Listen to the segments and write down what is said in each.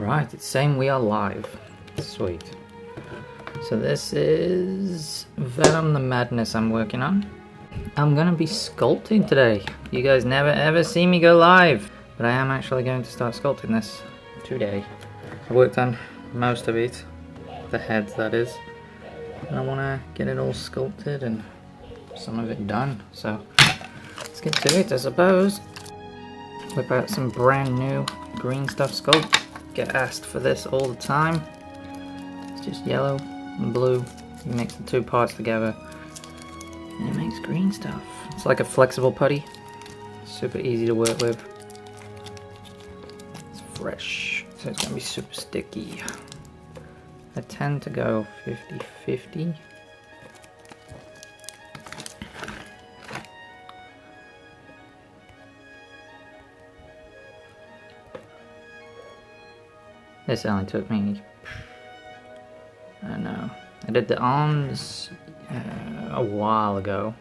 Alright, it's saying we are live. Sweet. So this is Venom the Madness I'm working on. I'm gonna be sculpting today. You guys never ever see me go live. But I am actually going to start sculpting this today. I worked on most of it. The heads, that is. And I wanna get it all sculpted and some of it done. So let's get to it, I suppose. Whip out some brand new green stuff sculpt. Get asked for this all the time. It's just yellow and blue. You mix the two parts together and it makes green stuff. It's like a flexible putty. Super easy to work with. It's fresh, so it's gonna be super sticky. I tend to go 50-50. This only took me, I don't know, I did the arms a while ago.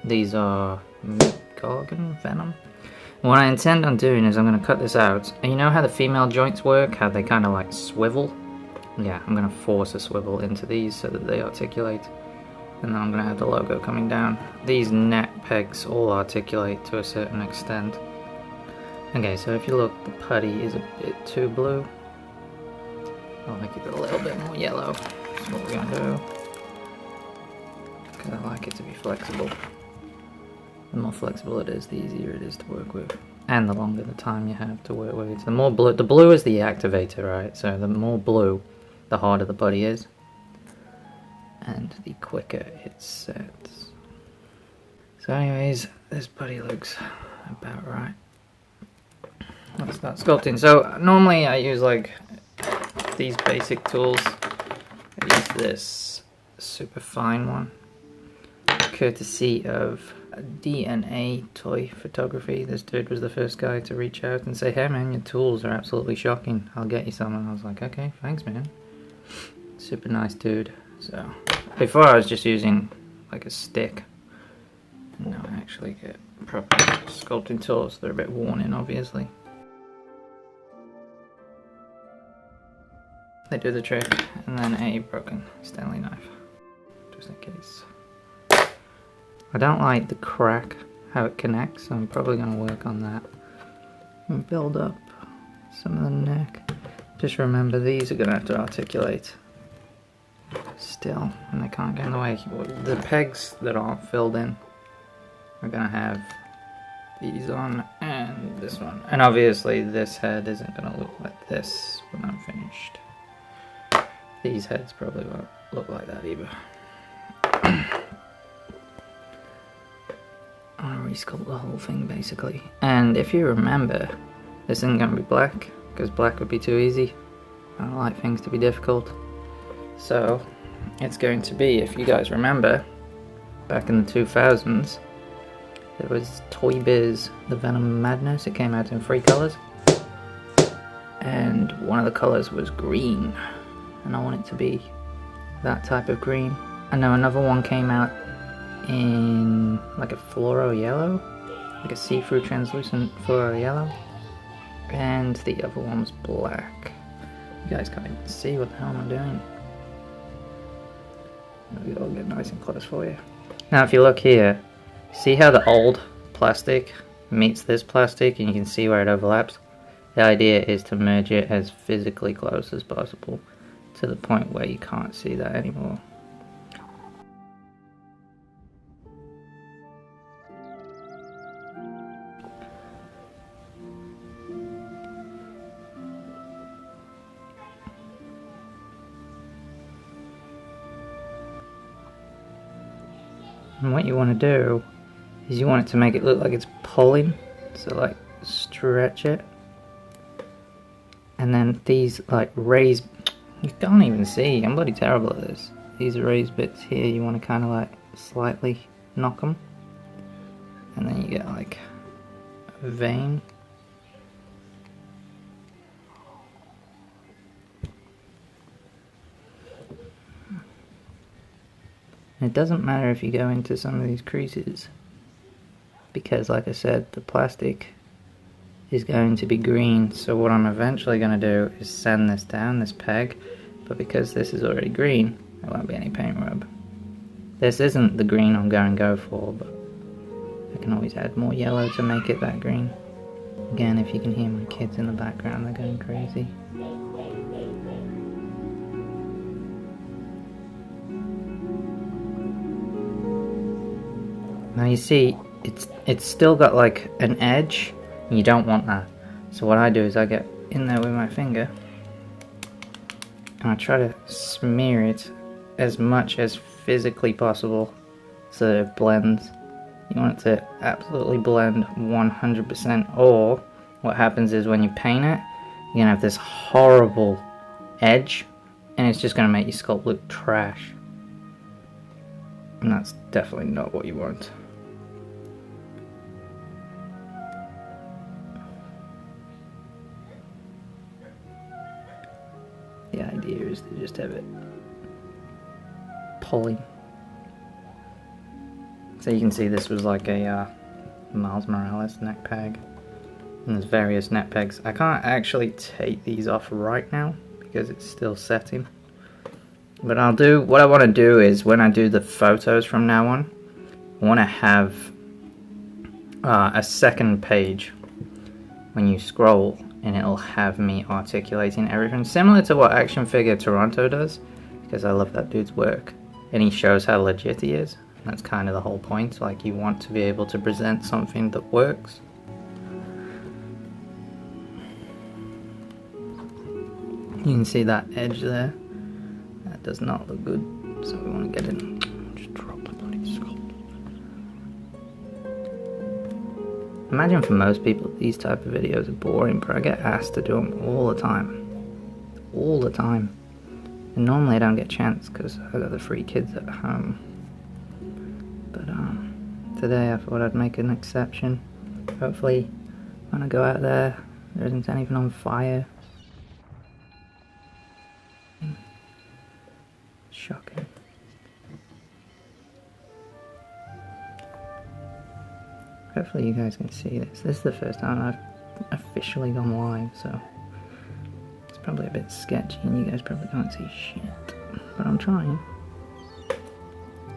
These are Venom. What I intend on doing is I'm going to cut this out. And you know how the female joints work? How they kind of like swivel? Yeah, I'm going to force a swivel into these so that they articulate. And then I'm going to have the logo coming down. These neck pegs all articulate to a certain extent. Okay, so if you look, the putty is a bit too blue. I'll make it a little bit more yellow. That's what we're going to do. Because I like it to be flexible. The more flexible it is, the easier it is to work with. And the longer the time you have to work with it. The more blue, the blue is the activator, right? So the more blue, the harder the putty is. And the quicker it sets. So anyways, this putty looks about right. Let's start sculpting. So normally I use like these basic tools. I use this super fine one, courtesy of DNA Toy Photography. This dude was the first guy to reach out and say, hey man, your tools are absolutely shocking, I'll get you some. And I was like, okay, thanks man. Super nice dude. So before I was just using like a stick. Now I actually get proper sculpting tools. They're a bit worn in, obviously. They do the trick, and then a broken Stanley knife, just in case. I don't like the crack, how it connects, so I'm probably going to work on that. And build up some of the neck. Just remember, these are going to have to articulate still, and they can't get in the way. The pegs that aren't filled in are going to have these on, and this one. And obviously this head isn't going to look like this when I'm finished. These heads probably won't look like that either. I want to resculpt the whole thing basically. And if you remember, this isn't going to be black, because black would be too easy. I don't like things to be difficult. So it's going to be, if you guys remember, back in the 2000s, there was Toy Biz, the Venom Madness. It came out in 3 colors. And one of the colors was green. And I want it to be that type of green. I know another one came out in like a fluoro yellow, like a see-through translucent fluoro yellow, and the other one was black. You guys can't even see what the hell I'm doing. I'll get nice and close for you. Now if you look here, see how the old plastic meets this plastic and you can see where it overlaps? The idea is to merge it as physically close as possible, to the point where you can't see that anymore. And what you want to do is you want it to make it look like it's pulling, so like stretch it. And then these like raised, you don't even see, I'm bloody terrible at this. These raised bits here, you want to kind of like slightly knock them. And then you get like a vein. And it doesn't matter if you go into some of these creases, because like I said, the plastic is going to be green. So what I'm eventually going to do is sand this down, this peg, but because this is already green, there won't be any paint rub. This isn't the green I'm going to go for, but I can always add more yellow to make it that green. Again, if you can hear my kids in the background, they're going crazy. Now you see, it's still got like an edge, and you don't want that. So what I do is I get in there with my finger, and I try to smear it as much as physically possible so that it blends. You want it to absolutely blend 100%, or what happens is when you paint it, you're gonna have this horrible edge, and it's just gonna make your sculpt look trash. And that's definitely not what you want. The idea is to just have it pulling. So you can see this was like a Miles Morales neck peg. And there's various neck pegs. I can't actually take these off right now because it's still setting. But what I want to do is when I do the photos from now on, I want to have a second page when you scroll, and it'll have me articulating everything, similar to what Action Figure Toronto does, because I love that dude's work, and he shows how legit he is. That's kind of the whole point, like you want to be able to present something that works. You can see that edge there, that does not look good, so we want to get in. Just drop the bloody sculpt. Imagine for most people these type of videos are boring, but I get asked to do them all the time. All the time. And normally I don't get a chance because I got the 3 kids at home. But today I thought I'd make an exception. Hopefully when I go out there isn't anything on fire. Shocking. Hopefully you guys can see this. This is the first time I've officially gone live, so it's probably a bit sketchy and you guys probably can't see shit. But I'm trying.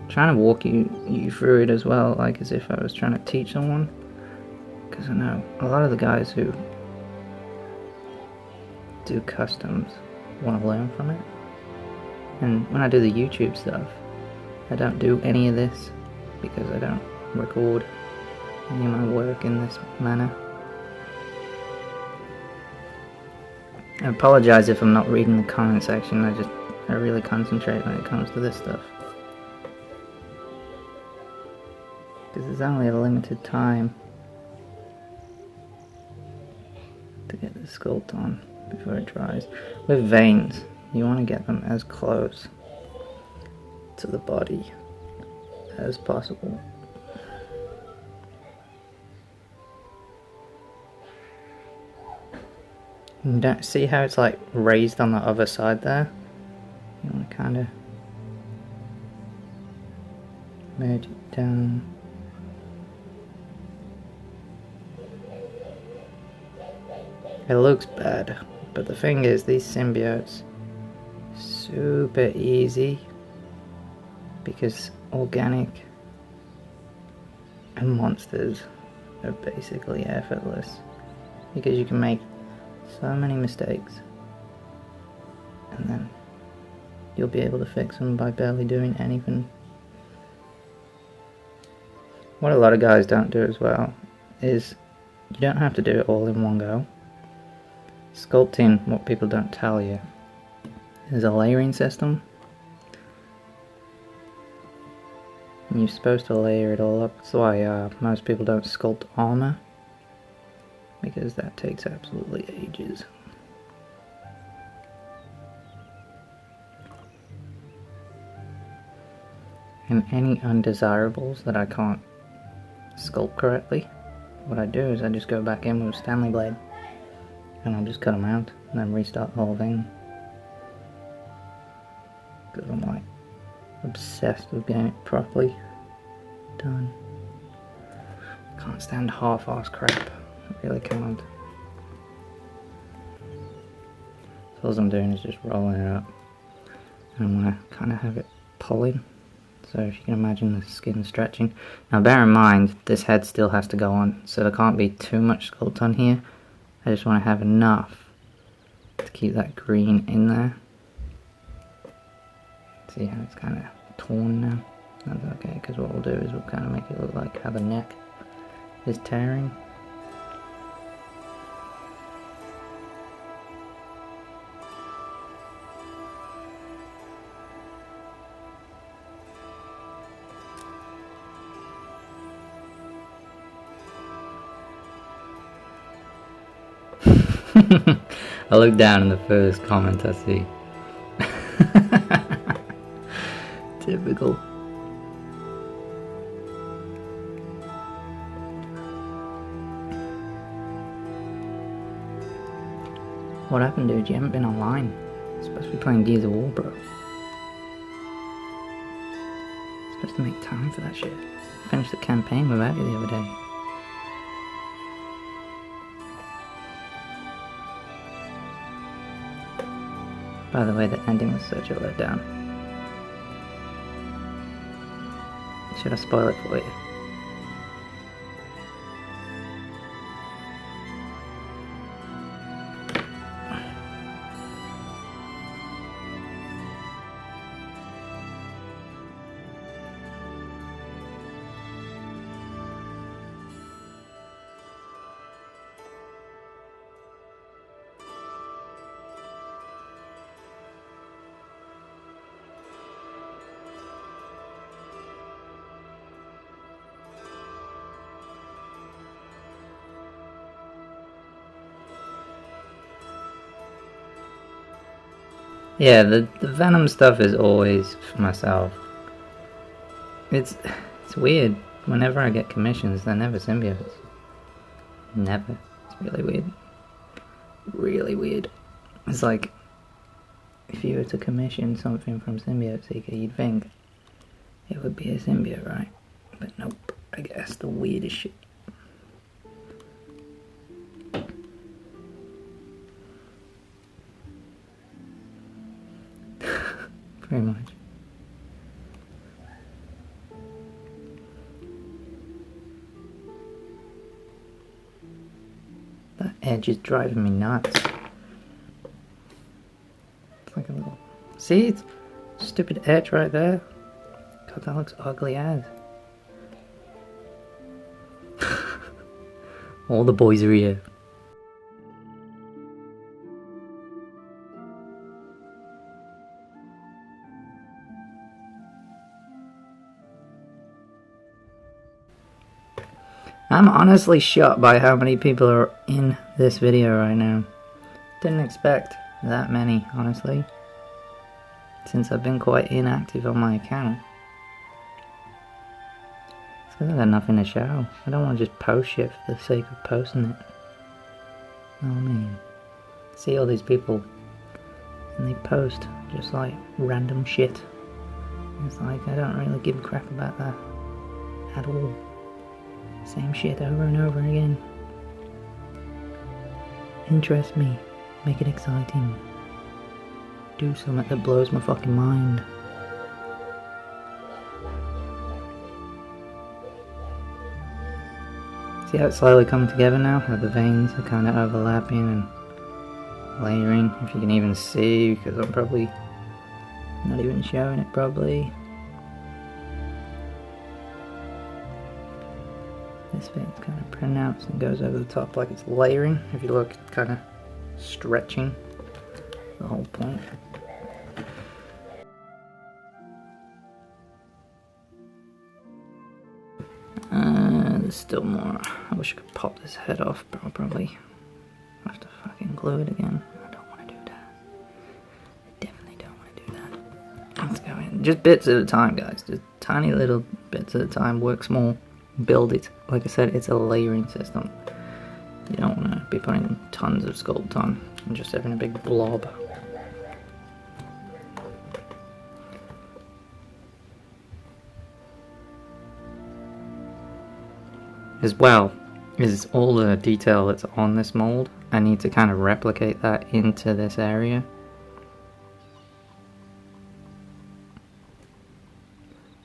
Trying to walk you through it as well, like as if I was trying to teach someone. Because I know a lot of the guys who do customs want to learn from it. And when I do the YouTube stuff, I don't do any of this because I don't record any of my work in this manner. I apologize if I'm not reading the comment section, I really concentrate when it comes to this stuff. Because there's only a limited time to get the sculpt on before it dries. With veins, you want to get them as close to the body as possible. And don't see how it's like raised on the other side there? You want to kind of merge it down. It looks bad, but the thing is, these symbiotes, super easy because organic and monsters are basically effortless because you can make so many mistakes and then you'll be able to fix them by barely doing anything. What a lot of guys don't do as well is you don't have to do it all in one go. Sculpting, what people don't tell you, is a layering system. And you're supposed to layer it all up. That's why most people don't sculpt armor, because that takes absolutely ages. And any undesirables that I can't sculpt correctly, what I do is I just go back in with a Stanley blade and I'll just cut them out and then restart the whole thing. Because I'm like obsessed with getting it properly done. Can't stand half-ass crap. I really can't. So all I'm doing is just rolling it up. And I'm going to kind of have it pulling. So if you can imagine the skin stretching. Now bear in mind, this head still has to go on, so there can't be too much sculpt on here. I just want to have enough to keep that green in there. See how it's kind of torn now? That's okay, because what we'll do is we'll kind of make it look like how the neck is tearing. I look down in the first comment I see. Typical. What happened, dude? You haven't been online. You're supposed to be playing Gears of War, bro. You're supposed to make time for that shit. I finished the campaign without you the other day. By the way, the ending was such a letdown. Should I spoil it for you? Yeah, the Venom stuff is always for myself. It's weird. Whenever I get commissions, they're never symbiotes. Never. It's really weird. Really weird. It's like, if you were to commission something from Symbiote Seeker, you'd think it would be a symbiote, right? But nope. I guess the weirdest shit. Pretty much. That edge is driving me nuts. It's like a little... See? It's stupid edge right there. God, that looks ugly as. All the boys are here. I'm honestly shocked by how many people are in this video right now. Didn't expect that many, honestly, since I've been quite inactive on my account. It's because I've got nothing to show. I don't want to just post shit for the sake of posting it. You know what I mean? See all these people, and they post just like random shit. It's like, I don't really give a crap about that at all. Same shit over and over again. Interest me. Make it exciting. Do something that blows my fucking mind. See how it's slowly coming together now? How the veins are kind of overlapping and layering. If you can even see, because I'm probably not even showing it probably. This bit's kind of pronounced and goes over the top like it's layering. If you look, it's kind of stretching the whole point. There's still more. I wish I could pop this head off, but I'll probably have to fucking glue it again. I don't want to do that. I definitely don't want to do that. Let's go in. Just bits at a time, guys. Just tiny little bits at a time. Work small. Build it. Like I said, it's a layering system. You don't want to be putting tons of sculpt on and just having a big blob. As well is all the detail that's on this mold I need to kind of replicate that into this area.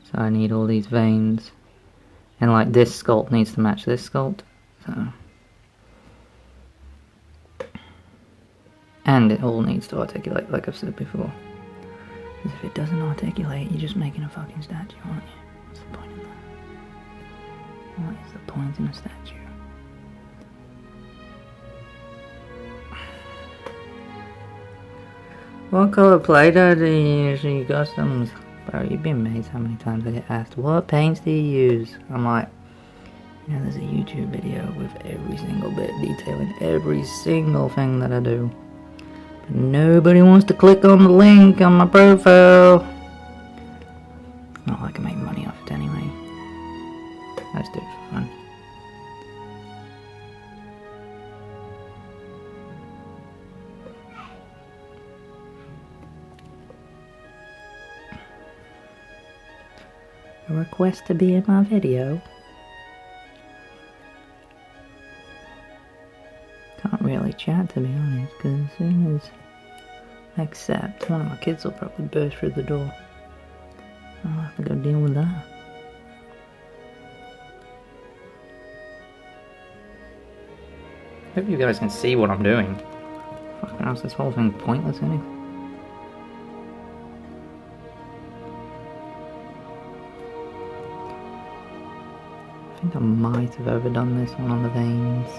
So I need all these veins. And like this sculpt needs to match this sculpt. So. And it all needs to articulate, like I've said before. Because if it doesn't articulate, you're just making a fucking statue, aren't you? What's the point of that? What is the point in a statue? What color Play-Doh do you usually customs? Bro, you've been amazed how many times I get asked, what paints do you use? I'm like, you know, there's a YouTube video with every single bit detailing every single thing that I do. But nobody wants to click on the link on my profile. It's not like I make money off it anyway. I just do it for fun. A request to be in my video. Can't really chat, to be honest, because as soon as I accept, one of my kids will probably burst through the door. I'll have to go deal with that. Hope you guys can see what I'm doing. Fucking hell, is this whole thing pointless anyway? I think I might have overdone this one on the veins.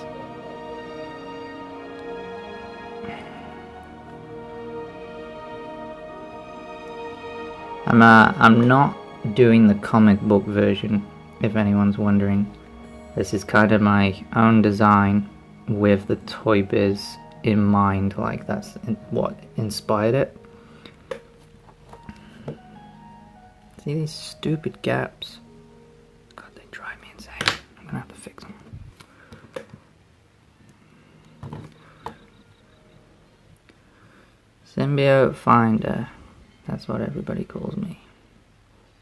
I'm not doing the comic book version, if anyone's wondering. This is kind of my own design with the Toy Biz in mind, like that's what inspired it. See these stupid gaps? God, they drive me insane. I'm gonna have to fix them. Symbiote Finder. That's what everybody calls me.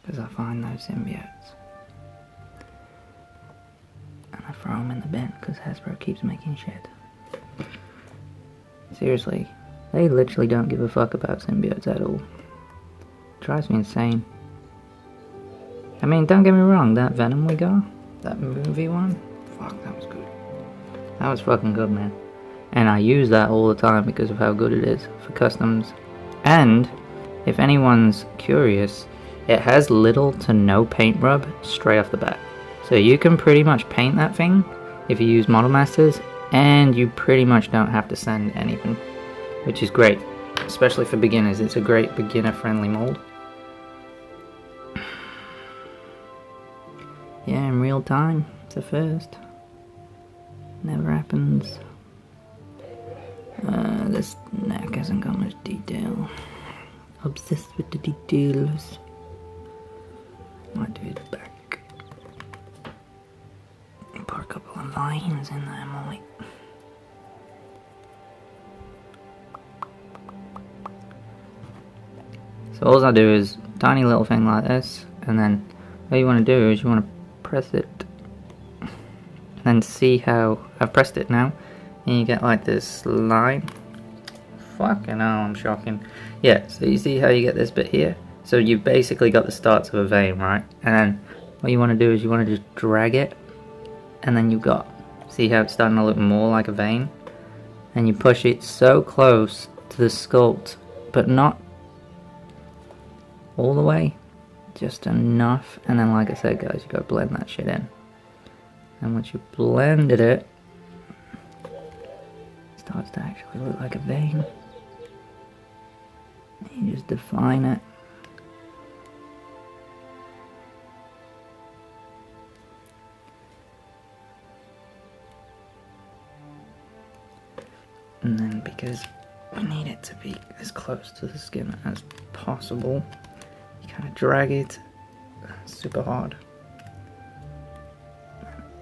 Because I find those symbiotes. And I throw them in the bin because Hasbro keeps making shit. Seriously, they literally don't give a fuck about symbiotes at all. It drives me insane. I mean, don't get me wrong, that Venom we got, that movie one, fuck, that was good. That was fucking good, man. And I use that all the time because of how good it is for customs. And if anyone's curious, it has little to no paint rub straight off the bat. So you can pretty much paint that thing if you use Model Masters, and you pretty much don't have to sand anything, which is great, especially for beginners. It's a great beginner-friendly mold. Yeah, in real time, it's a first. Never happens. This neck hasn't got much detail. Obsessed with the details. Might do his back. Put a couple of lines in there, Molly. So all I do is tiny little thing like this, and then what you want to do is you want to press it, and then see how I've pressed it now, and you get like this line. Fucking hell, I'm shocking. Yeah, so you see how you get this bit here? So you've basically got the starts of a vein, right? And then what you want to do is you want to just drag it, and then you've got, see how it's starting to look more like a vein? And you push it so close to the sculpt, but not all the way, just enough. And then like I said guys, you gotta blend that shit in. And once you blended it, it starts to actually look like a vein. You just define it. And then because we need it to be as close to the skin as possible, you kind of drag it super hard.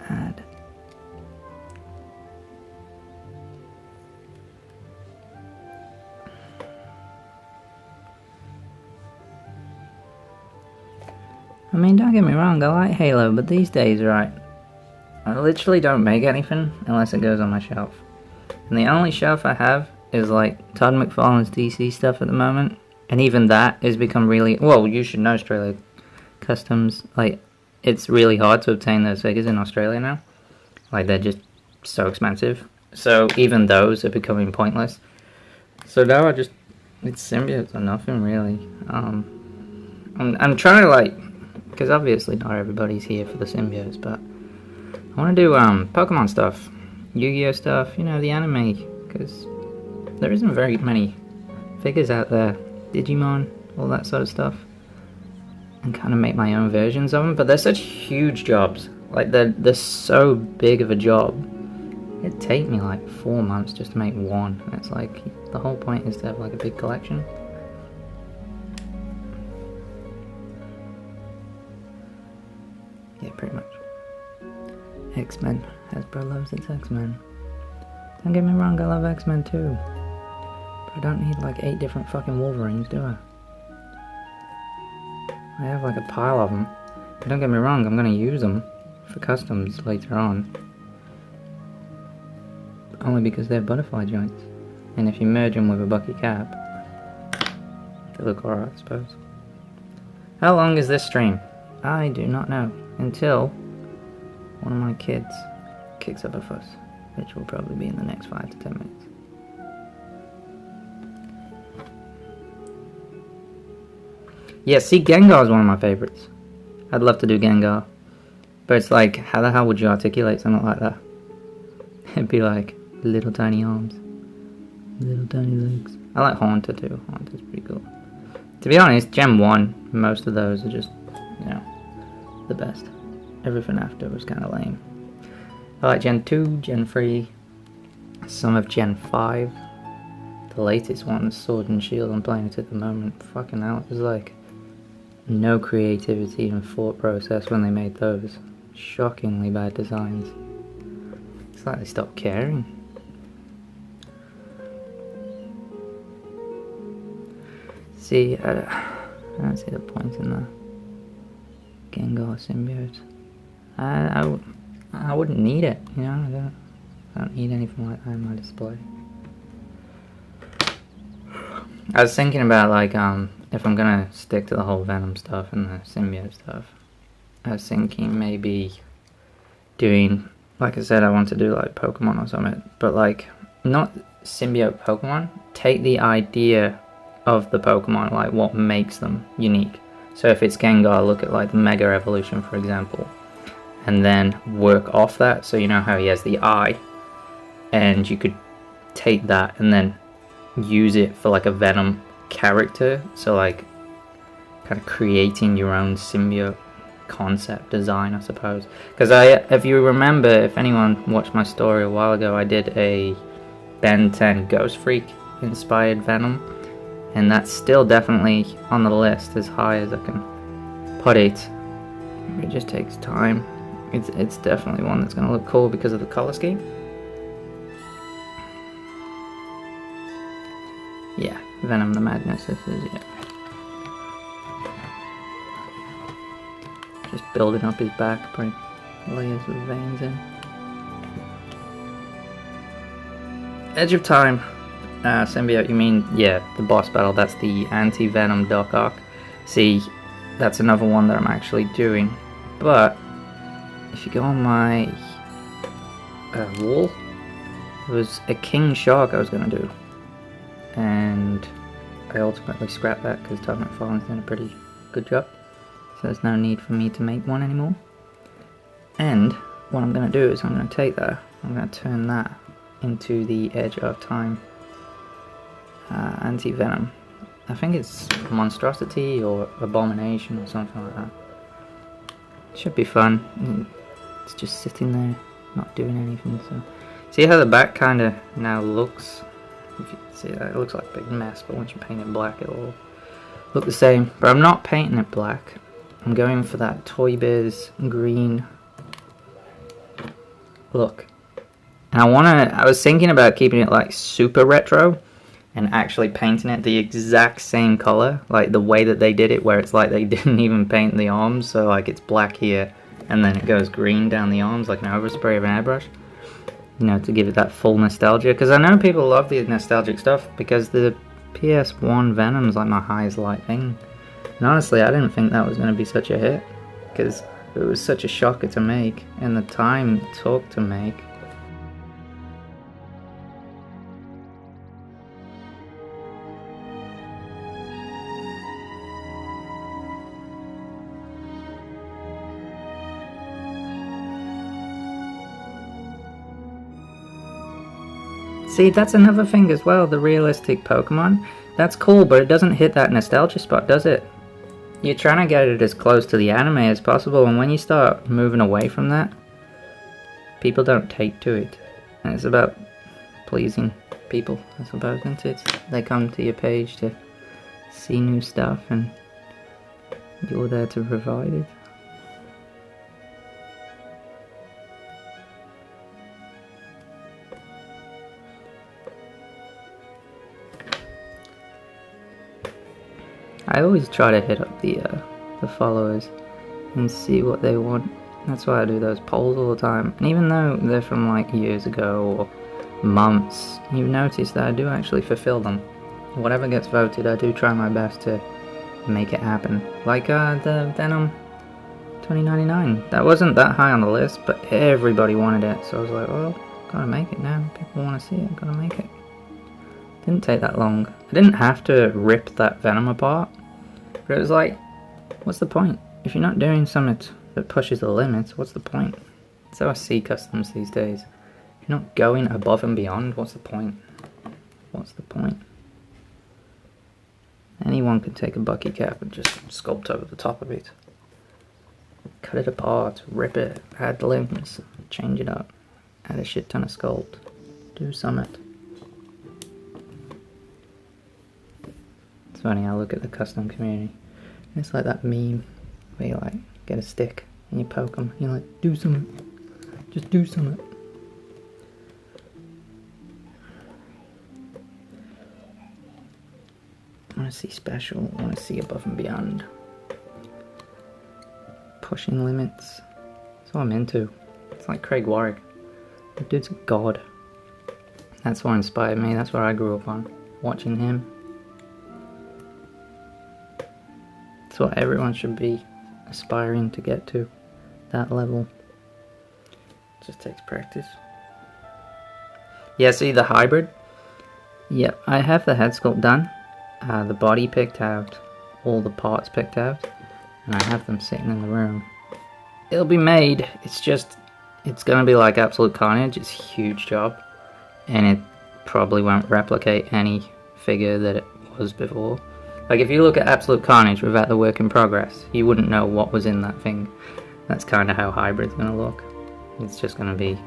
Add. I mean, don't get me wrong, I like Halo, but these days, right, I literally don't make anything unless it goes on my shelf. And the only shelf I have is like Todd McFarlane's DC stuff at the moment. And even that has become really... Well, you should know Australia Customs. Like, it's really hard to obtain those figures in Australia now. Like, they're just so expensive. So even those are becoming pointless. So now I just... It's symbiotes or nothing, really. I'm trying to, like... Because obviously not everybody's here for the symbiotes, but... I want to do Pokemon stuff. Yu-Gi-Oh stuff, you know, the anime. Because there isn't very many figures out there. Digimon, all that sort of stuff. And kind of make my own versions of them. But they're such huge jobs. Like, they're so big of a job. It'd take me like 4 months just to make one. And it's like, the whole point is to have like a big collection. Yeah, pretty much. X-Men. Hasbro loves its X-Men. Don't get me wrong, I love X-Men too. But I don't need like 8 different fucking Wolverines, do I? I have like a pile of them. But don't get me wrong, I'm gonna use them for customs later on. Only because they're butterfly joints. And if you merge them with a Bucky cap, they look alright, I suppose. How long is this stream? I do not know. Until one of my kids kicks up a fuss, which will probably be in the next 5 to 10 minutes. Yeah, see, Gengar is one of my favorites. I'd love to do Gengar. But it's like, how the hell would you articulate something like that? It'd be like, little tiny arms, little tiny legs. I like Haunter too. Haunter's pretty cool. To be honest, Gen 1, most of those are just, you know, the best. Everything after was kind of lame. I like Gen 2, Gen 3, some of Gen 5. The latest one, Sword and Shield, I'm playing it at the moment. Fucking hell, it was like no creativity and thought process when they made those. Shockingly bad designs. It's like they stopped caring. See, I don't see the point in the Gengar symbiote. I wouldn't need it, you know. I don't need anything like that in my display. I was thinking about like if I'm gonna stick to the whole Venom stuff and the symbiote stuff, I was thinking maybe doing, like I said, I want to do like Pokemon or something, but like not symbiote Pokemon. Take the idea of the Pokemon, like what makes them unique. So if it's Gengar, look at like the Mega Evolution, for example, and then work off that. So you know how he has the eye, and you could take that and then use it for like a Venom character. So like kind of creating your own symbiote concept design, I suppose. Because if you remember, if anyone watched my story a while ago, I did a Ben 10 Ghost Freak inspired Venom. And that's still definitely on the list, as high as I can put it. It just takes time. It's definitely one that's going to look cool because of the color scheme. Yeah, Venom the Madness, this is it. Just building up his back, putting layers of veins in. Edge of Time. Symbiote, you mean, yeah, the boss battle, that's the anti-Venom Doc Ock. See, that's another one that I'm actually doing. But, if you go on my wall, there was a King Shark I was going to do. And I ultimately scrapped that because Todd McFarlane's done a pretty good job. So there's no need for me to make one anymore. And what I'm going to do is I'm going to take that, I'm going to turn that into the Edge of Time anti-Venom. I think it's Monstrosity or Abomination or something like that. Should be fun. It's just sitting there, not doing anything. So, see how the back kind of now looks? If you see that, it looks like a big mess, but once you paint it black, it'll look the same. But I'm not painting it black. I'm going for that Toy Biz green look. And I was thinking about keeping it like super retro and actually painting it the exact same color, like the way that they did it, where it's like they didn't even paint the arms, so like it's black here and then it goes green down the arms like an overspray of an airbrush. you know, to give it that full nostalgia. Because I know people love the nostalgic stuff, because the PS1 Venom's like my highest light thing. And honestly, I didn't think that was going to be such a hit, because it was such a shocker to make, and the time it took to make. See, that's another thing as well, the realistic Pokemon. That's cool, but it doesn't hit that nostalgia spot, does it? You're trying to get it as close to the anime as possible, and when you start moving away from that, people don't take to it. And it's about pleasing people, I suppose, isn't it? They come to your page to see new stuff, and you're there to provide it. I always try to hit up the followers and see what they want. That's why I do those polls all the time. And even though they're from like years ago or months, you've noticed that I do actually fulfill them. Whatever gets voted, I do try my best to make it happen. Like the Venom 2099. That wasn't that high on the list, but everybody wanted it. So I was like, well, gotta make it now. People want to see it, gotta make it. Didn't take that long. I didn't have to rip that Venom apart. But it was like, what's the point? If you're not doing something that pushes the limits, what's the point? That's how I see customs these days. If you're not going above and beyond, what's the point? What's the point? Anyone could take a bucky cap and just sculpt over the top of it. Cut it apart, rip it, add limbs, change it up, add a shit ton of sculpt, do something. It's funny, I look at the custom community, and it's like that meme where you like get a stick and you poke them, and you're like, do something, just do something. I want to see special, I want to see above and beyond. Pushing limits, that's what I'm into. It's like Craig Warwick, the dude's a god. That's what inspired me, that's what I grew up on, watching him. That's what everyone should be aspiring to get to, that level. It just takes practice. Yeah, see the hybrid? Yep, I have the head sculpt done, the body picked out, all the parts picked out, and I have them sitting in the room. It'll be made, it's gonna be like Absolute Carnage. It's a huge job, and it probably won't replicate any figure that it was before. Like, if you look at Absolute Carnage without the work in progress, you wouldn't know what was in that thing. That's kind of how Hybrid's going to look. It's just going to be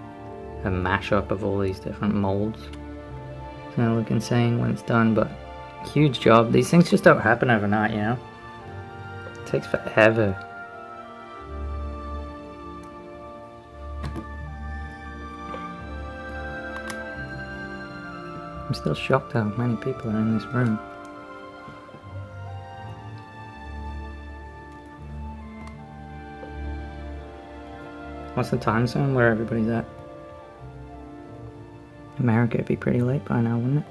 a mashup of all these different molds. It's going to look insane when it's done, but huge job. These things just don't happen overnight, you know? It takes forever. I'm still shocked how many people are in this room. What's the time zone where everybody's at? America would be pretty late by now, wouldn't it?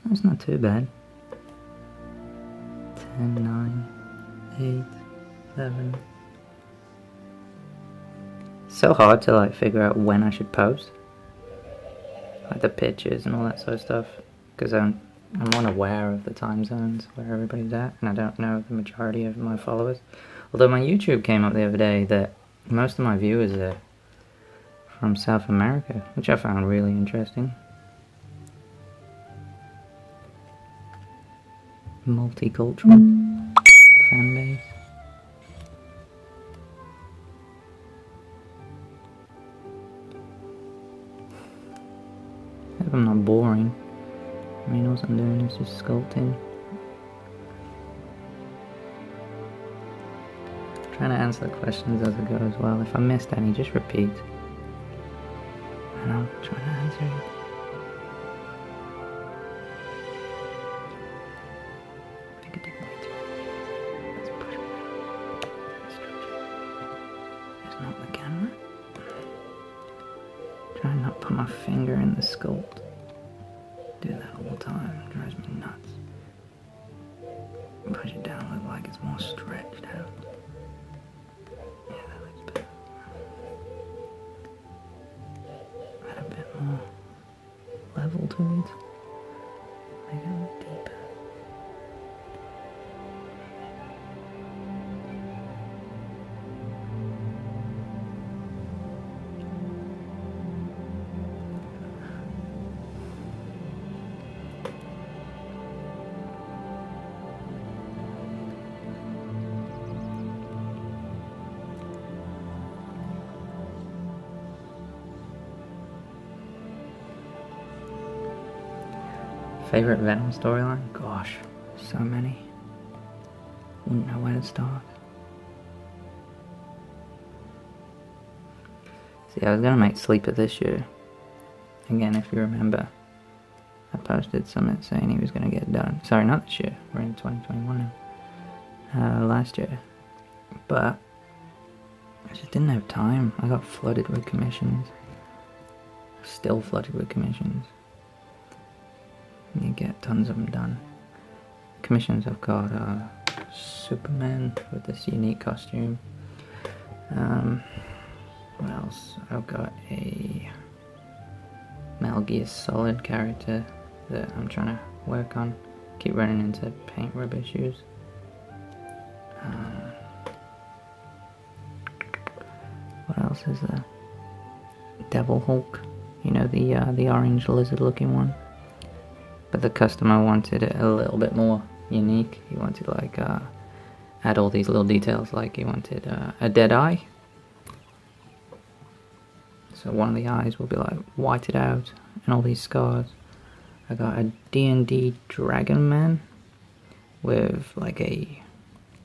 That's not too bad. 10, 9, 8, 7. It's so hard to like figure out when I should post. Like the pictures and all that sort of stuff. Because I'm unaware of the time zones where everybody's at. And I don't know the majority of my followers. Although my YouTube came up the other day that most of my viewers are from South America. Which I found really interesting. Multicultural fan base. I'm not boring. I mean, all I'm doing is just sculpting. Trying to answer the questions as I go as well. If I missed any, just repeat. And I'll try to answer it. I think I did way too much. Let's push it back. Stretch it. There's not the camera. Try and not put my finger in the sculpt. Do that all the time. It drives me nuts. Push it down, look like it's more stretched out. Yeah, that looks better. Add a bit more level to it. Make it look deeper. Favorite Venom storyline? Gosh, so many. Wouldn't know where to start. See, I was gonna make Sleeper this year. Again, if you remember, I posted something saying he was gonna get done. Sorry, not this year. We're in 2021 now. Last year. But I just didn't have time. I got flooded with commissions. Still flooded with commissions. You get tons of them done. Commissions I've got Superman with this unique costume. What else? I've got a Metal Gear Solid character that I'm trying to work on. Keep running into paint rub issues. What else is there? Devil Hulk. You know, the orange lizard looking one. But the customer wanted it a little bit more unique. He wanted like add all these little details, like he wanted a dead eye. So one of the eyes will be like whited out and all these scars. I got a D&D Dragon Man with like a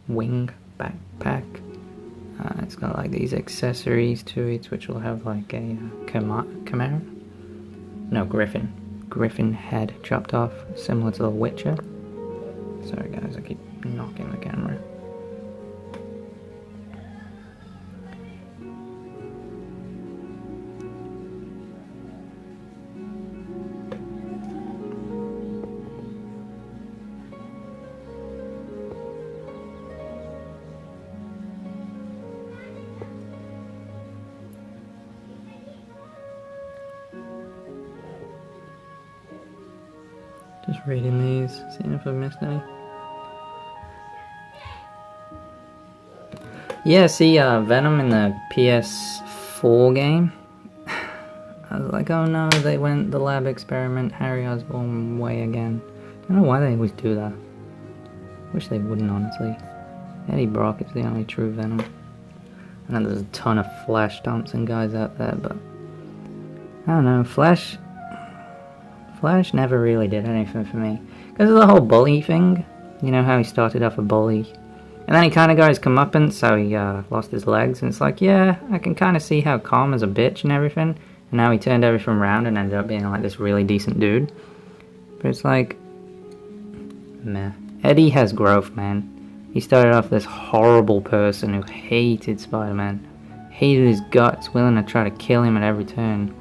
wing backpack. It's got like these accessories to it, which will have like a chimera? No, Griffin head chopped off, similar to the Witcher. Sorry guys, I keep knocking the camera. Just reading these, seeing if I've missed any. Yeah, see, Venom in the PS4 game. I was like, oh no, they went the lab experiment Harry Osborn way again. I don't know why they always do that. Wish they wouldn't, honestly. Eddie Brock is the only true Venom. I know there's a ton of Flash Thompson guys out there, but I don't know, Flash never really did anything for me. Because of the whole bully thing. You know how he started off a bully. And then he kind of got his comeuppance, so he lost his legs. And it's like, yeah, I can kind of see how Karma's a bitch and everything. And now he turned everything around and ended up being like this really decent dude. But it's like, meh. Eddie has growth, man. He started off this horrible person who hated Spider-Man. Hated his guts, willing to try to kill him at every turn.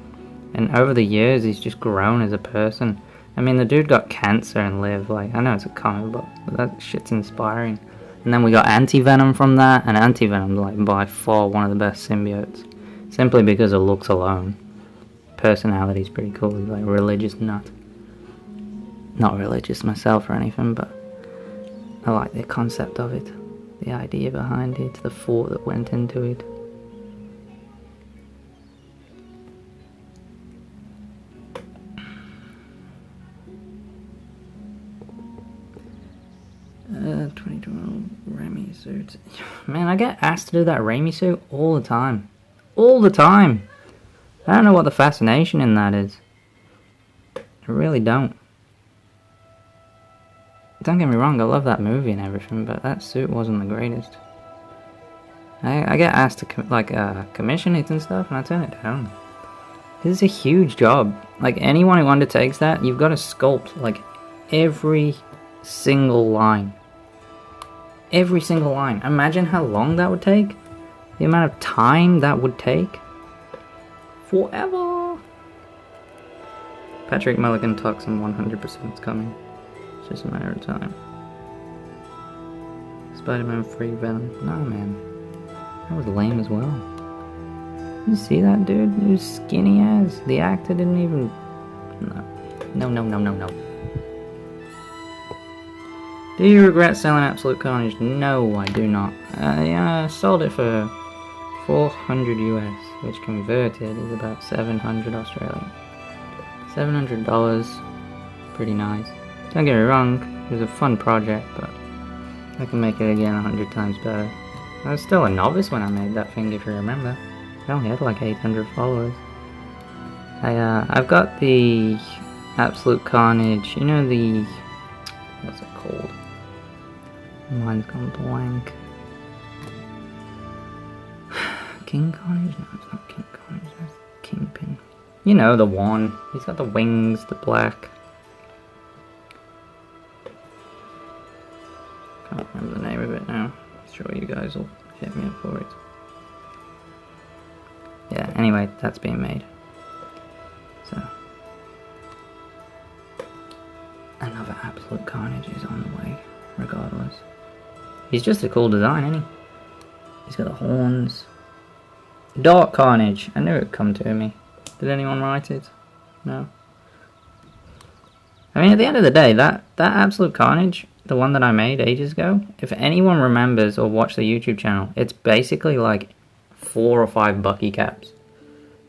And over the years, he's just grown as a person. I mean, the dude got cancer and lived. Like, I know it's a comic book, but that shit's inspiring. And then we got Anti-Venom from that, and Anti-Venom's like by far one of the best symbiotes. Simply because of looks alone. Personality's pretty cool. He's like a religious nut. Not religious myself or anything, but I like the concept of it. The idea behind it, the thought that went into it. 2012 Raimi suit. Man, I get asked to do that Raimi suit all the time. All the time! I don't know what the fascination in that is. I really don't. Don't get me wrong, I love that movie and everything, but that suit wasn't the greatest. I get asked to commission it and stuff, and I turn it down. This is a huge job. Like, anyone who undertakes that, you've got to sculpt like every single line. Every single line. Imagine how long that would take. The amount of time that would take. Forever. Patrick Mulligan toxin 100% is coming. It's just a matter of time. Spider-Man free Venom. Nah, man. That was lame as well. You see that dude? He was skinny as. The actor didn't even... No. Do you regret selling Absolute Carnage? No, I do not. I sold it for 400 US, which converted is about 700 Australian. $700. Pretty nice. Don't get me wrong, it was a fun project, but I can make it again 100 times better. I was still a novice when I made that thing, if you remember. I only had like 800 followers. I've got the Absolute Carnage, you know the... what's it called? Mine's gone blank. King Carnage? No, it's not King Carnage, that's Kingpin. You know, the one. He's got the wings, the black. Can't remember the name of it now. I'm sure you guys will hit me up for it. Yeah, anyway, that's being made. So. Another Absolute Carnage is on the way, regardless. He's just a cool design, isn't he? He's got the horns. Dark Carnage. I knew it would come to me. Did anyone write it? No. I mean, at the end of the day, that Absolute Carnage, the one that I made ages ago, if anyone remembers or watched the YouTube channel, it's basically like 4 or 5 Bucky caps.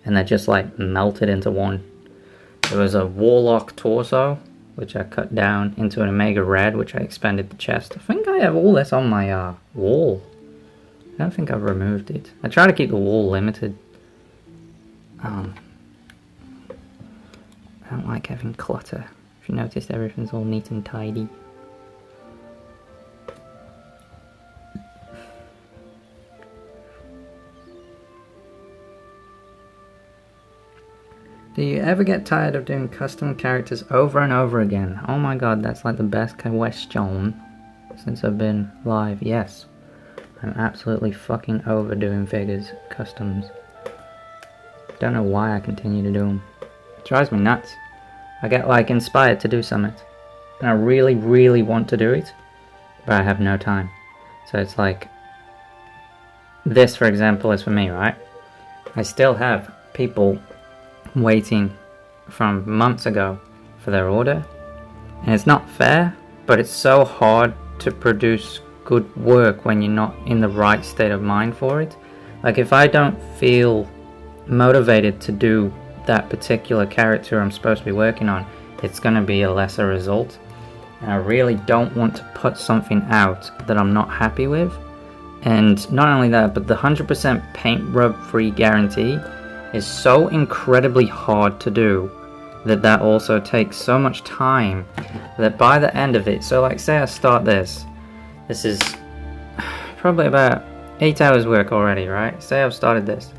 And they're just like melted into one. There was a Warlock torso, which I cut down into an Omega Red, which I expanded the chest. I think I have all this on my wall. I don't think I've removed it. I try to keep the wall limited. I don't like having clutter. If you noticed, everything's all neat and tidy. Do you ever get tired of doing custom characters over and over again? Oh my god, that's like the best question since I've been live. Yes. I'm absolutely fucking overdoing figures, customs. Don't know why I continue to do them. It drives me nuts. I get like inspired to do something. And I really, really want to do it. But I have no time. So it's like... this, for example, is for me, right? I still have people waiting from months ago for their order, and it's not fair, but it's so hard to produce good work when you're not in the right state of mind for it. Like, if I don't feel motivated to do that particular character I'm supposed to be working on, it's going to be a lesser result, and I really don't want to put something out that I'm not happy with. And not only that, but the 100% paint rub free guarantee is so incredibly hard to do that also takes so much time that by the end of it, so like say I start this is probably about 8 hours work already, right? Say I've started this.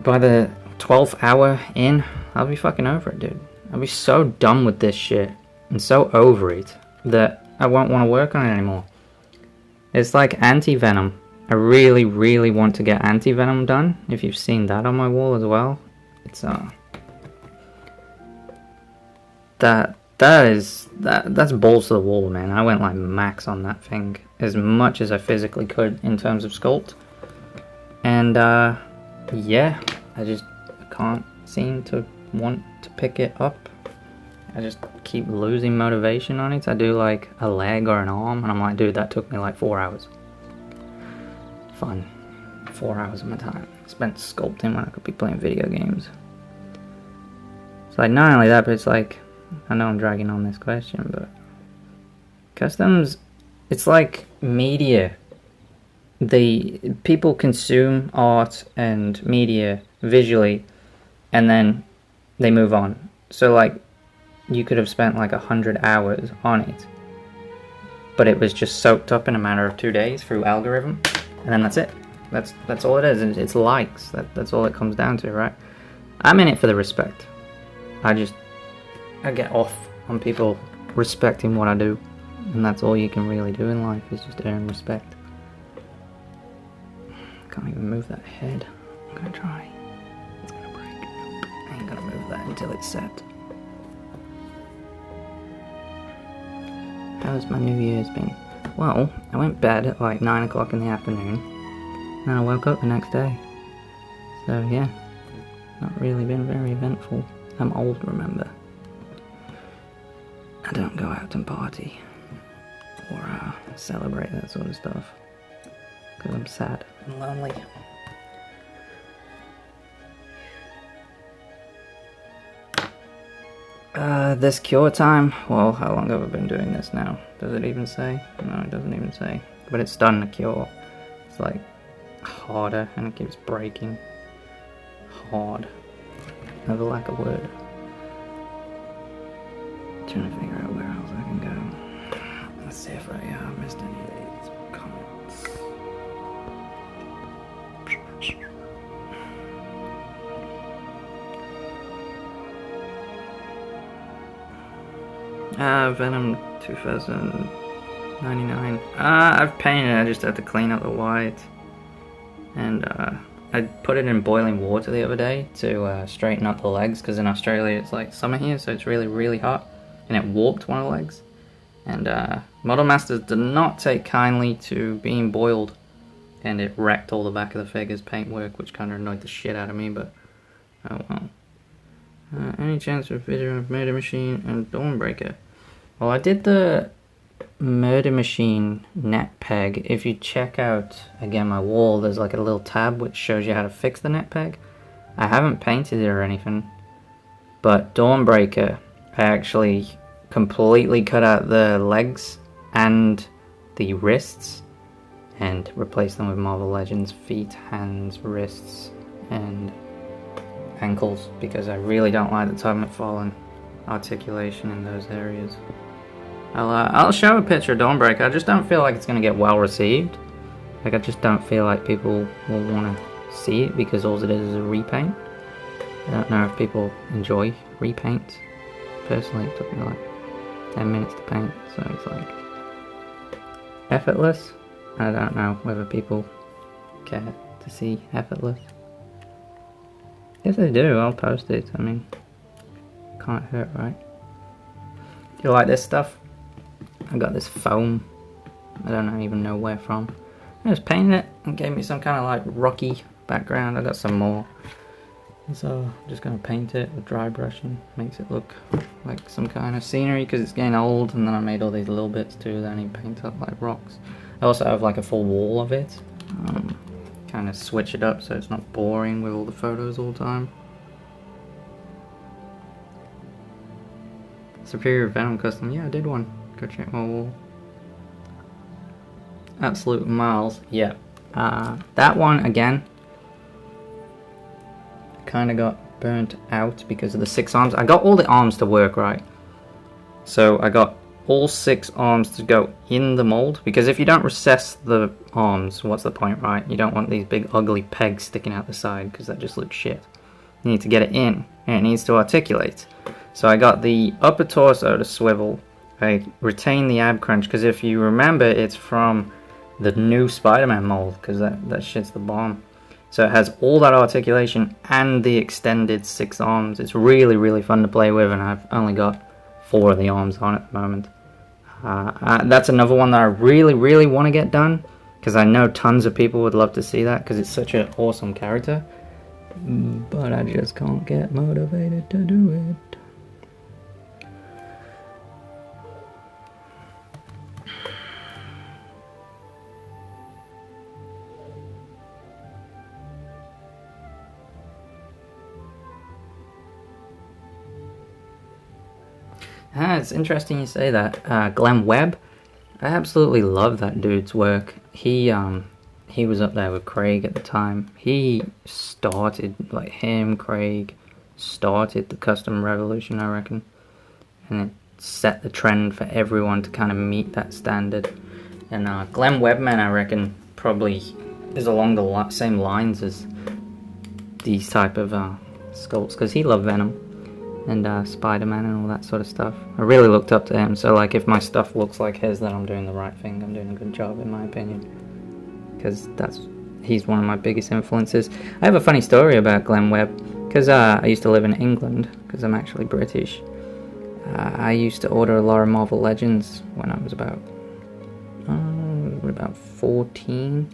By the 12th hour in, I'll be fucking over it, dude. I'll be so done with this shit and so over it that I won't want to work on it anymore. It's like anti-Venom. I really, really want to get anti-Venom done. If you've seen that on my wall as well, it's that's balls to the wall, man. I went like max on that thing as much as I physically could in terms of sculpt, and yeah, I can't seem to want to pick it up. I just keep losing motivation on it. I do like a leg or an arm, and I'm like, dude, that took me like 4 hours. Fun. 4 hours of my time spent sculpting when I could be playing video games. It's like, not only that, but it's like, I know I'm dragging on this question, but customs, it's like media. People consume art and media visually, and then they move on. So like, you could have spent like 100 hours on it, but it was just soaked up in a matter of 2 days through algorithm, and then that's it. That's all it is. It's likes. That's all it comes down to, right? I'm in it for the respect. I get off on people respecting what I do, and that's all you can really do in life, is just earn respect. Can't even move that head. I'm gonna try. It's gonna break. I ain't gonna move that until it's set. How's my New Year's been? Well, I went to bed at like 9 o'clock in the afternoon, and I woke up the next day. So yeah, not really been very eventful. I'm old, remember. I don't go out and party or celebrate that sort of stuff because I'm sad and lonely. This cure time, well, how long have I been doing this now? Does it even say? No, it doesn't even say. But it's done, the cure. It's like harder and it keeps breaking. Hard. I have a lack of word. Trying to figure out where else I can go. Let's see if I missed any of these comments. Venom 2099. I've painted it, I just had to clean up the white. And I put it in boiling water the other day to straighten up the legs, because in Australia it's like summer here, so it's really, really hot. And it warped one of the legs. And Model Masters did not take kindly to being boiled. And it wrecked all the back of the figure's paintwork, which kind of annoyed the shit out of me, but oh well. Any chance for a video of Murder Machine and Dawnbreaker? Well, I did the Murder Machine net peg. If you check out, again, my wall, there's like a little tab which shows you how to fix the net peg. I haven't painted it or anything, but Dawnbreaker, I actually completely cut out the legs and the wrists and replaced them with Marvel Legends feet, hands, wrists, and ankles, because I really don't like the Tubman fallen articulation in those areas. I'll show a picture of Dawnbreaker. I just don't feel like it's going to get well received. Like, I just don't feel like people will want to see it, because all it is a repaint. I don't know if people enjoy repaints. Personally, it took me like 10 minutes to paint, so it's like effortless. I don't know whether people care to see effortless. If they do, I'll post it. I mean, can't hurt, right? Do you like this stuff? I got this foam. I don't even know where from. I just painted it and gave me some kind of like rocky background. I got some more. And so I'm just going to paint it with dry brushing. Makes it look like some kind of scenery because it's getting old. And then I made all these little bits too that I need to paint up like rocks. I also have like a full wall of it. Kind of switch it up so it's not boring with all the photos all the time. Superior Venom custom, yeah, I did one. Go check my wall. Absolute Miles, yeah. That one again kind of got burnt out because of the 6 arms. I got all the arms to work right, so I got all 6 arms to go in the mold, because if you don't recess the arms, what's the point, right? You don't want these big ugly pegs sticking out the side because that just looks shit. You need to get it in, and it needs to articulate. So I got the upper torso to swivel. I retained the ab crunch because if you remember, it's from the new Spider-Man mold, because that shit's the bomb. So it has all that articulation and the extended 6 arms. It's really, really fun to play with, and I've only got 4 of the arms on at the moment. That's another one that I really, really want to get done, because I know tons of people would love to see that, because it's such an awesome character. But I just can't get motivated to do it. It's interesting you say that. Glenn Webb, I absolutely love that dude's work. He was up there with Craig at the time. He started, like him, Craig, started the custom revolution, I reckon, and it set the trend for everyone to kind of meet that standard. And Glenn Webman, I reckon, probably is along the same lines as these type of sculpts, because he loved Venom and Spider-Man and all that sort of stuff. I really looked up to him, so like if my stuff looks like his, then I'm doing the right thing. I'm doing a good job, in my opinion, because he's one of my biggest influences. I have a funny story about Glenn Webb, because I used to live in England, because I'm actually British. I used to order a lot of Marvel Legends when I was about 14,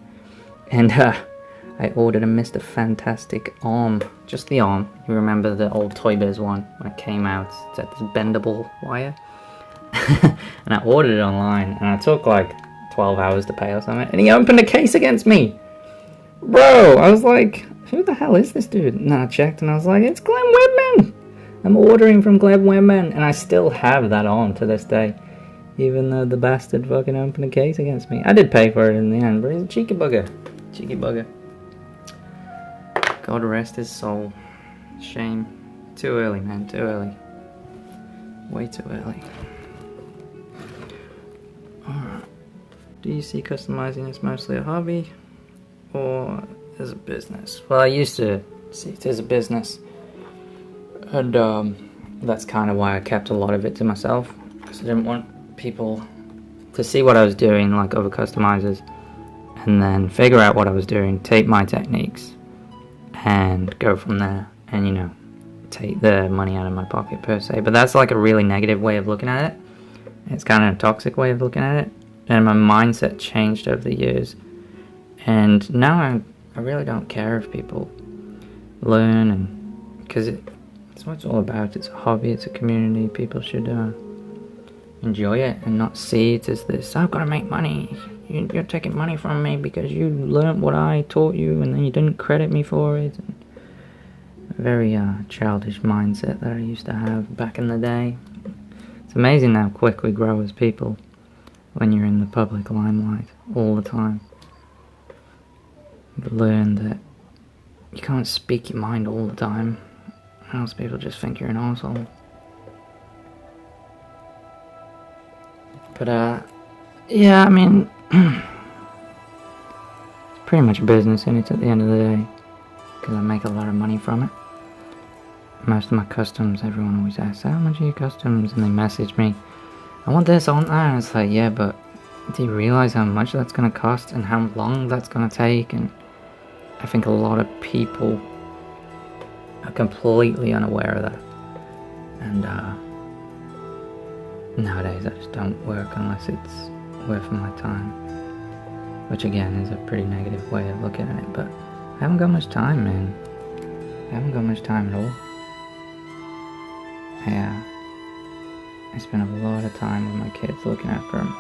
and I ordered a Mr. Fantastic arm, just the arm. You remember the old Toy Biz one when it came out? It's had this bendable wire, and I ordered it online, and I took like 12 hours to pay or something, and he opened a case against me. Bro, I was like, who the hell is this dude? And then I checked, and I was like, it's Glenn Webman! I'm ordering from Glenn Webman, and I still have that arm to this day, even though the bastard fucking opened a case against me. I did pay for it in the end, but he's a cheeky bugger. Cheeky bugger. God rest his soul. Shame. Too early, man, too early. Way too early. Alright. Do you see customizing as mostly a hobby or as a business? Well, I used to see it as a business, and that's kind of why I kept a lot of it to myself, because I didn't want people to see what I was doing, like other customizers, and then figure out what I was doing, take my techniques, and go from there, and you know, take the money out of my pocket per se. But that's like a really negative way of looking at it. It's kind of a toxic way of looking at it, and my mindset changed over the years, and now I really don't care if people learn, and because it's what it's all about. It's a hobby, it's a community. People should enjoy it and not see it as this, I've got to make money. You're taking money from me because you learned what I taught you and then you didn't credit me for it. And a very childish mindset that I used to have back in the day. It's amazing how quick we grow as people when you're in the public limelight all the time. You learn that you can't speak your mind all the time, or else people just think you're an asshole. But yeah, I mean, it's pretty much a business, and it's at the end of the day, because I make a lot of money from it. Most of my customs, everyone always asks, how much are your customs? And they message me, I want this, I want that. And it's like, yeah, but do you realize how much that's going to cost and how long that's going to take? And I think a lot of people are completely unaware of that. And nowadays I just don't work unless it's worth my time, which again is a pretty negative way of looking at it, but I haven't got much time, man. I haven't got much time at all. I spend a lot of time with my kids looking after them.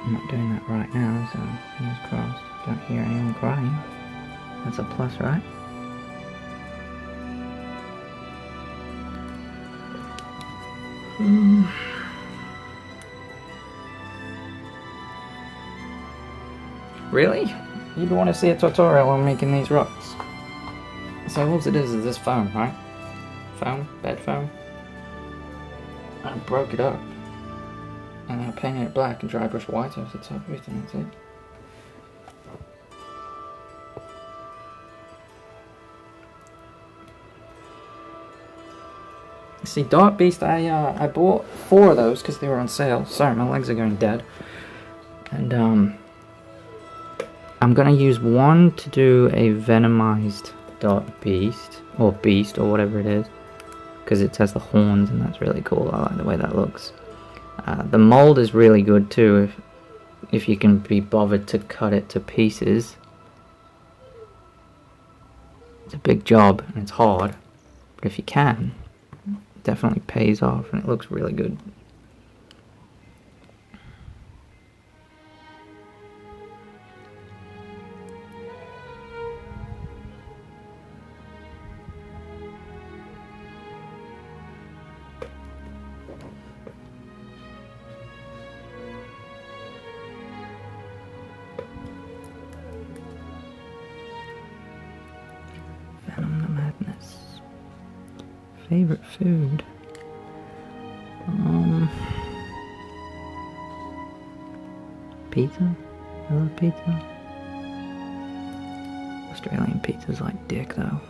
I'm not doing that right now, so fingers crossed. Don't hear anyone crying. That's a plus, right? Really? You'd want to see a tutorial on making these rocks. So all it is this foam, right? Foam? Bed foam? I broke it up. And then I painted it black and dry brush white over the top of it, and that's it. See, Dark Beast, I bought 4 of those because they were on sale. Sorry, my legs are going dead. And I'm gonna use one to do a venomized Dark Beast, or Beast, or whatever it is, because it has the horns, and that's really cool. I like the way that looks. The mold is really good too, if you can be bothered to cut it to pieces. It's a big job and it's hard, but if you can, it definitely pays off, and it looks really good. Venom the Madness. favorite food. Pizza? I love pizza. Australian pizza's like dick though.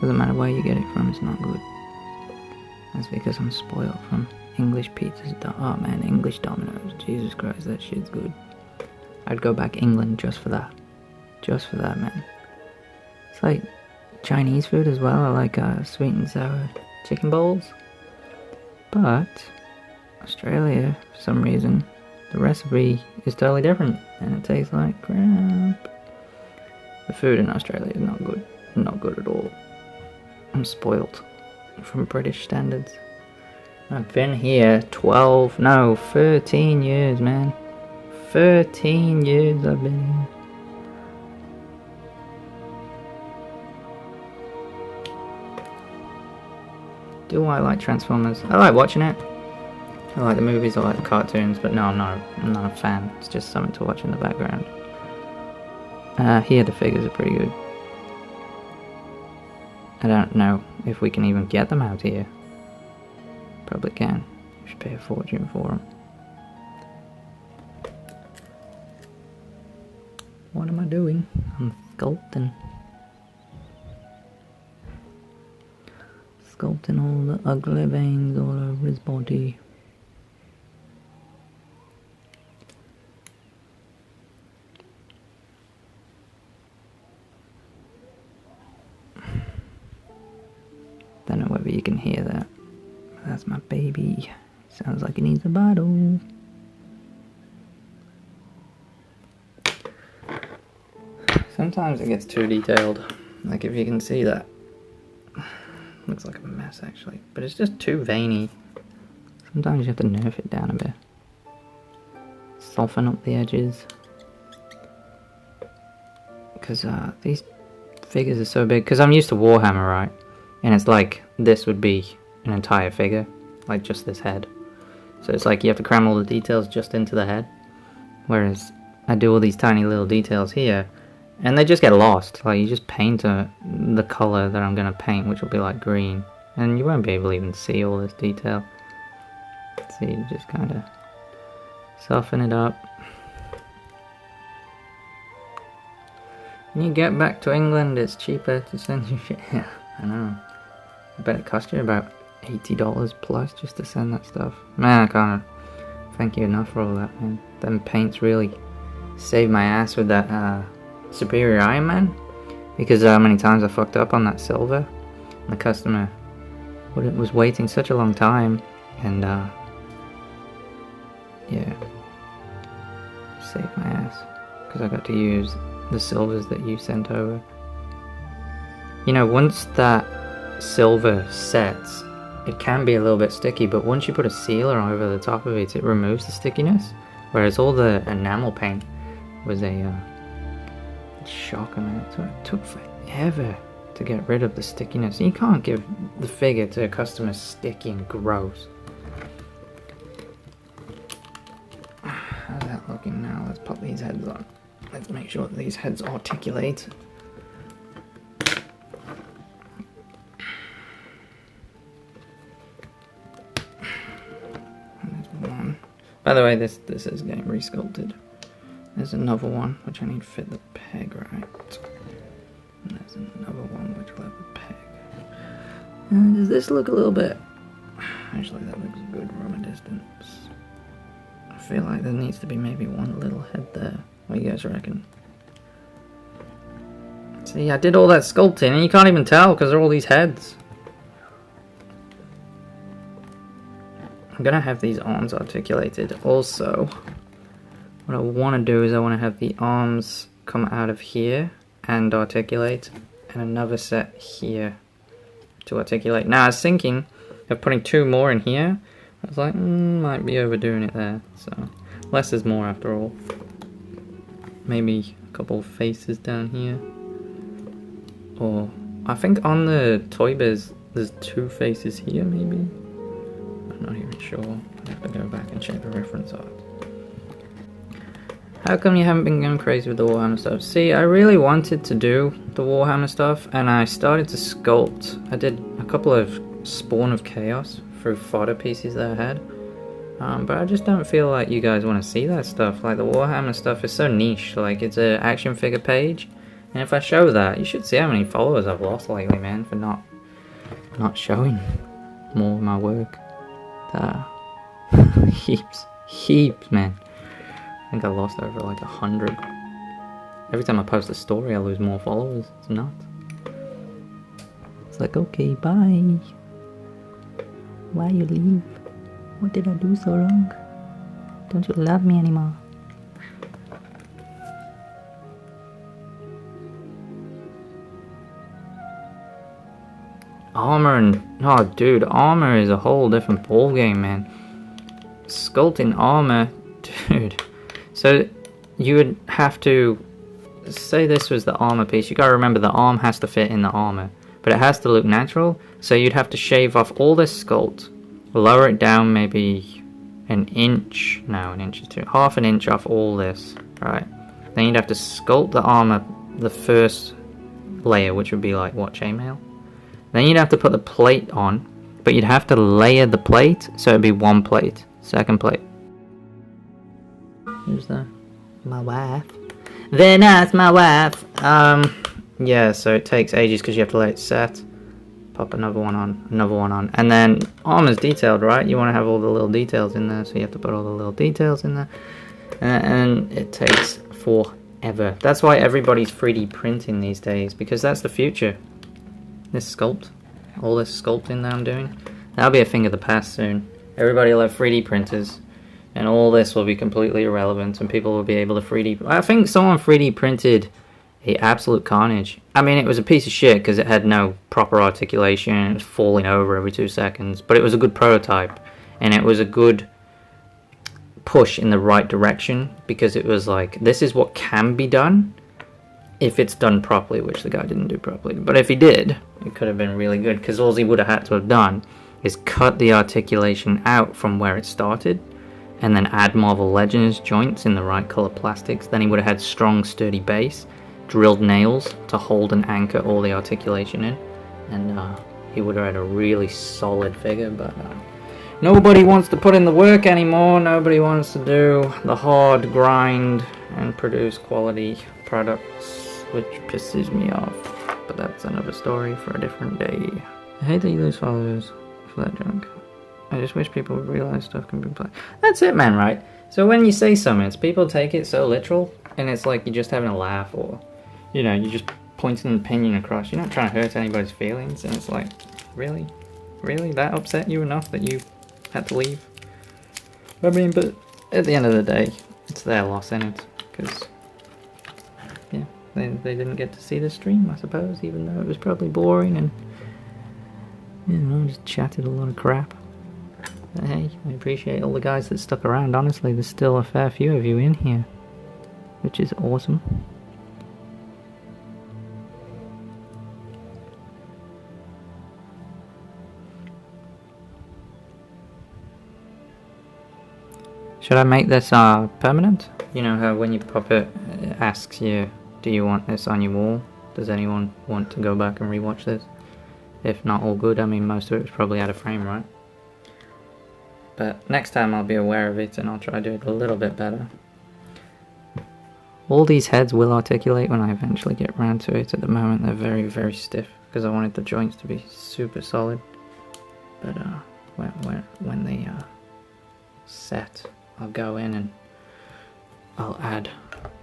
Doesn't matter where you get it from, it's not good. That's because I'm spoiled from English pizzas. Oh man, English Domino's. Jesus Christ, that shit's good. I'd go back England just for that. Just for that, man. It's like Chinese food as well. I like sweet and sour chicken bowls. But Australia, for some reason, the recipe is totally different and it tastes like crap. The food in Australia is not good. Not good at all. I'm spoiled from British standards. I've been here 13 years, man. 13 years I've been here. Do I like Transformers? I like watching it. I like the movies, I like the cartoons, but no, I'm not a fan. It's just something to watch in the background. Here the figures are pretty good. I don't know if we can even get them out here. Probably can. You should pay a fortune for them. What am I doing? I'm sculpting. Sculpting all the ugly veins all over his body. Don't know whether you can hear that. That's my baby. Sounds like he needs a bottle. Sometimes it gets too detailed. Like if you can see that. Looks like a mess actually. But it's just too veiny. Sometimes you have to nerf it down a bit. Soften up the edges. Because these figures are so big. Because I'm used to Warhammer, right? And it's like, this would be an entire figure. Like just this head. So it's like you have to cram all the details just into the head. Whereas I do all these tiny little details here. And they just get lost. Like you just paint the color that I'm going to paint, which will be like green. And you won't be able to even see all this detail. So you just kind of soften it up. When you get back to England, it's cheaper to send you shit. Yeah, I know. I bet it cost you about $80 plus just to send that stuff. Man, I can't thank you enough for all that, man. Them paints really saved my ass with that Superior Iron Man. Because how many times I fucked up on that silver. And the customer was waiting such a long time. And yeah. Saved my ass. Because I got to use the silvers that you sent over. You know, once that silver sets, it can be a little bit sticky, but once you put a sealer over the top of it, it removes the stickiness. Whereas all the enamel paint was a shock, and it took forever to get rid of the stickiness. You can't give the figure to a customer sticky and gross. How's that looking now? Let's pop these heads on. Let's make sure that these heads articulate. By the way, this is getting resculpted. There's another one which I need to fit the peg right. And there's another one which will have the peg. Does this look a little bit... Actually, that looks good from a distance. I feel like there needs to be maybe one little head there. What do you guys reckon? See, I did all that sculpting and you can't even tell because there are all these heads. I'm gonna have these arms articulated. Also, what I want to do is I want to have the arms come out of here and articulate, and another set here to articulate. Now I was thinking of putting two more in here. I was like, might be overdoing it there. So less is more after all. Maybe a couple of faces down here. Or I think on the Toy Biz there's two faces here maybe. I'm not even sure. I'd have to go back and check the reference art. How come you haven't been going crazy with the Warhammer stuff? See, I really wanted to do the Warhammer stuff, and I started to sculpt. I did a couple of spawn of chaos through fodder pieces that I had. But I just don't feel like you guys want to see that stuff. Like the Warhammer stuff is so niche. Like it's an action figure page, and if I show that, you should see how many followers I've lost lately, man, for not showing more of my work. Heaps, man. I think I lost over like 100. Every time I post a story, I lose more followers. It's nuts. It's like, okay, bye. Why you leave? What did I do so wrong? Don't you love me anymore? Armor and... oh, dude, armor is a whole different ballgame, man. Sculpting armor... dude. So, you would have to... say this was the armor piece. You gotta remember the arm has to fit in the armor. But it has to look natural. So you'd have to shave off all this sculpt. Lower it down maybe an inch. No, an inch is too... half an inch off all this. Right. Then you'd have to sculpt the armor, the first layer, which would be like, what, chainmail? Then you'd have to put the plate on, but you'd have to layer the plate, so it'd be one plate. Second plate. Who's that? My wife. Then that's my wife. Yeah, so it takes ages because you have to let it set. Pop another one on, and then armor's detailed, right? You want to have all the little details in there, so you have to put all the little details in there. And it takes forever. That's why everybody's 3D printing these days, because that's the future. This sculpt, all this sculpting that I'm doing, that'll be a thing of the past soon. Everybody will have 3D printers, and all this will be completely irrelevant, and people will be able to 3D... I think someone 3D printed a absolute carnage. I mean, it was a piece of shit because it had no proper articulation, it was falling over every 2 seconds, but it was a good prototype, and it was a good push in the right direction, because it was like, this is what can be done if it's done properly, which the guy didn't do properly. But if he did, it could have been really good, because all he would have had to have done is cut the articulation out from where it started, and then add Marvel Legends joints in the right color plastics. Then he would have had strong, sturdy base, drilled nails to hold and anchor all the articulation in, and he would have had a really solid figure. But nobody wants to put in the work anymore. Nobody wants to do the hard grind and produce quality products, which pisses me off. But that's another story for a different day. I hate that you lose followers for that junk. I just wish people would realize stuff can be played. That's it, man, right? So when you say something, people take it so literal, and it's like you're just having a laugh, or, you know, you're just pointing an opinion across. You're not trying to hurt anybody's feelings, and it's like, really? Really? That upset you enough that you had to leave? I mean, but at the end of the day, it's their loss in it, because, yeah, they didn't get to see the stream, I suppose, even though it was probably boring, and, you know, just chatted a lot of crap. But hey, I appreciate all the guys that stuck around. Honestly, there's still a fair few of you in here, which is awesome. Should I make this permanent? You know how when you pop it, it asks you, do you want this on your wall? Does anyone want to go back and rewatch this? If not, all good. I mean, most of it was probably out of frame, right? But next time I'll be aware of it, and I'll try to do it a little bit better. All these heads will articulate when I eventually get around to it. At the moment they're very, very stiff, because I wanted the joints to be super solid. But when they set, I'll go in and I'll add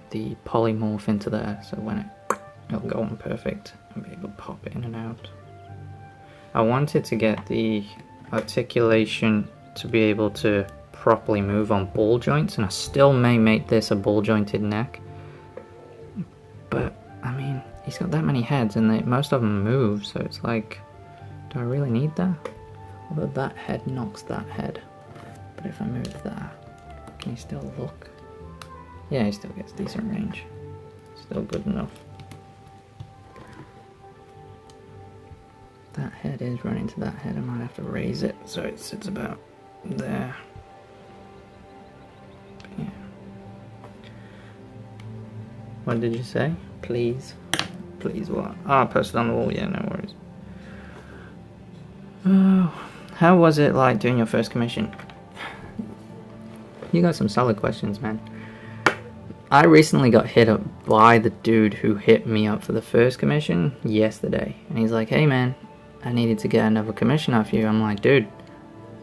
the polymorph into there, so when it'll go on perfect and be able to pop in and out. I wanted to get the articulation to be able to properly move on ball joints, and I still may make this a ball jointed neck, but I mean, he's got that many heads and most of them move, so it's like, do I really need that? Although that head knocks that head, but if I move that, can he still look? Yeah, he still gets decent range, still good enough. That head is running to that head. I might have to raise it so it sits about there. Yeah. What did you say? Please? Please what? Oh, I'll post it on the wall. Yeah, no worries. Oh, how was it like doing your first commission? You got some solid questions, man. I recently got hit up by the dude who hit me up for the first commission yesterday. And he's like, hey man, I needed to get another commission off you. I'm like, dude,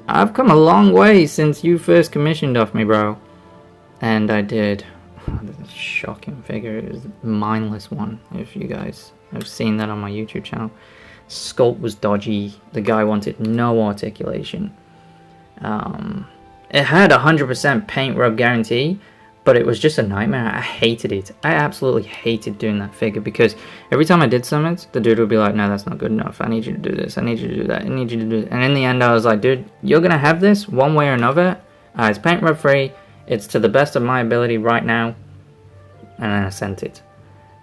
I've come a long way since you first commissioned off me, bro. And I did. Oh, this is a shocking figure. It was a mindless one, if you guys have seen that on my YouTube channel. Sculpt was dodgy. The guy wanted no articulation. It had 100% paint rub guarantee, but it was just a nightmare. I hated it. I absolutely hated doing that figure because every time I did summits, the dude would be like, no, that's not good enough. I need you to do this. I need you to do that. I need you to do it. And in the end, I was like, dude, you're going to have this one way or another. It's paint rub free. It's to the best of my ability right now. And then I sent it.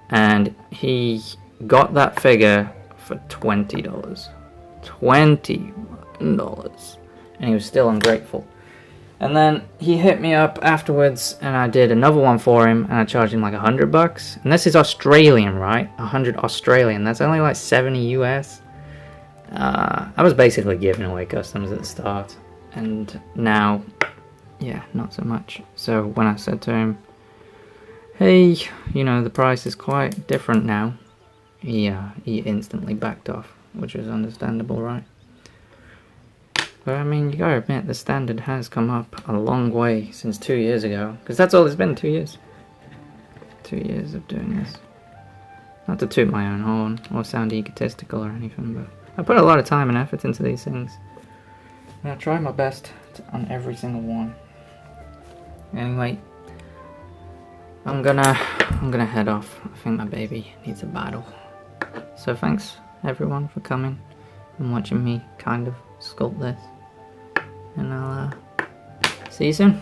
And he got that figure for $20. $20. And he was still ungrateful. And then he hit me up afterwards, and I did another one for him, and I charged him like $100. And this is Australian, right? 100 Australian. That's only like 70 US. I was basically giving away customs at the start, and now, yeah, not so much. So when I said to him, hey, you know, the price is quite different now, he instantly backed off, which is understandable, right? But I mean, you gotta admit, the standard has come up a long way since 2 years ago. Because that's all it's been, 2 years. 2 years of doing this. Not to toot my own horn, or sound egotistical or anything, but I put a lot of time and effort into these things. And I try my best on every single one. Anyway, I'm gonna head off. I think my baby needs a bottle. So thanks, everyone, for coming and watching me kind of sculpt this. And I'll see you soon.